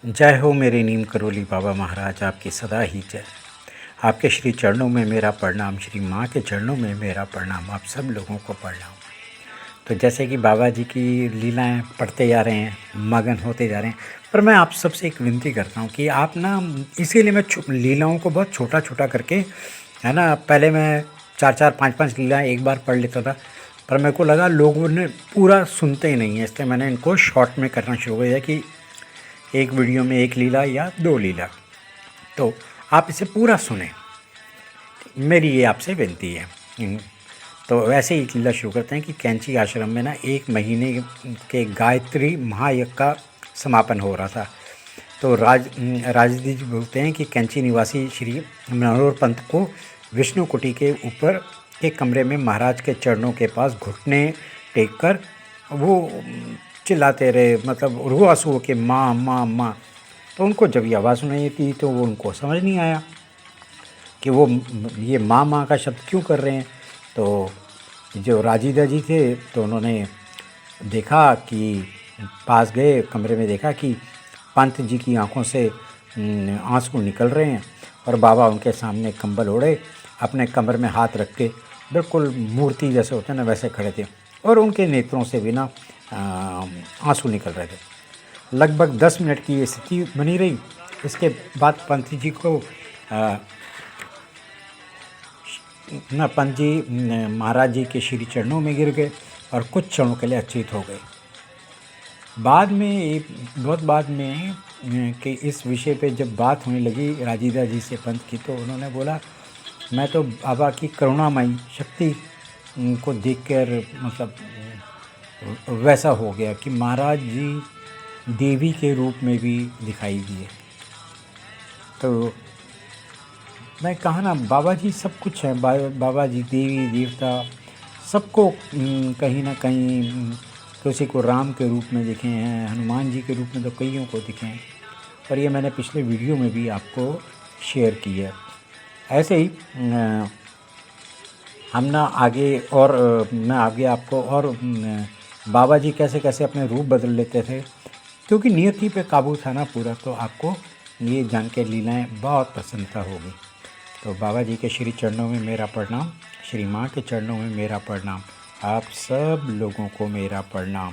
जय हो मेरे नीम करोली बाबा महाराज, आपकी सदा ही जय। आपके श्री चरणों में मेरा प्रणाम, श्री माँ के चरणों में मेरा प्रणाम, आप सब लोगों को प्रणाम। तो जैसे कि बाबा जी की लीलाएं पढ़ते जा रहे हैं, मगन होते जा रहे हैं, पर मैं आप सबसे एक विनती करता हूँ कि आप ना, इसीलिए मैं लीलाओं को बहुत छोटा छोटा करके, है ना, पहले मैं 4-4 5-5 लीलाएं एक बार पढ़ लेता था, पर मेरे को लगा लोगों ने पूरा सुनते ही नहीं है, इसलिए मैंने इनको शॉर्ट में करना शुरू कर दिया कि एक वीडियो में एक लीला या 2 लीला। तो आप इसे पूरा सुने, मेरी ये आपसे विनती है। तो वैसे ही एक लीला शुरू करते हैं कि कैंची आश्रम में ना 1 महीने के गायत्री महायज्ञ का समापन हो रहा था। तो राजदी जी बोलते हैं कि कैंची निवासी श्री मनोहर पंत को विष्णु कुटी के ऊपर के कमरे में महाराज के चरणों के पास घुटने टेक कर वो चिल्लाते रहे, मतलब रुआसू हो के माँ माँ माँ। तो उनको जब ये आवाज़ सुनाई थी तो वो उनको समझ नहीं आया कि वो ये माँ माँ का शब्द क्यों कर रहे हैं। तो जो राजीदा जी थे तो उन्होंने देखा कि पास गए, कमरे में देखा कि पंत जी की आंखों से आंसू निकल रहे हैं और बाबा उनके सामने कंबल ओढ़े अपने कमर में हाथ रख के बिल्कुल मूर्ति जैसे होते हैं ना वैसे खड़े थे और उनके नेत्रों से भी ना आंसू निकल रहे थे। लगभग 10 मिनट की ये स्थिति बनी रही। इसके बाद पंत जी को पंत जी महाराज जी के श्री चरणों में गिर गए और कुछ क्षणों के लिए अचेत हो गए। बाद में बहुत बाद में कि इस विषय पे जब बात होने लगी राजीदा जी से पंत की, तो उन्होंने बोला मैं तो बाबा की करुणामयी शक्ति को देखकर मतलब वैसा हो गया कि महाराज जी देवी के रूप में भी दिखाई दिए। तो मैं कहा ना, बाबा जी सब कुछ है, बाबा जी देवी देवता सबको कहीं ना कहीं, किसी को राम के रूप में दिखे हैं, हनुमान जी के रूप में तो कईयों को दिखे हैं, और ये मैंने पिछले वीडियो में भी आपको शेयर की है। ऐसे ही हम ना आगे और मैं आगे आपको और बाबा जी कैसे कैसे अपने रूप बदल लेते थे, क्योंकि नियति पे काबू था ना पूरा, तो आपको ये जान के लीलाएँ बहुत प्रसन्नता होगी। तो बाबा जी के श्री चरणों में मेरा प्रणाम, श्री माँ के चरणों में मेरा प्रणाम, आप सब लोगों को मेरा प्रणाम।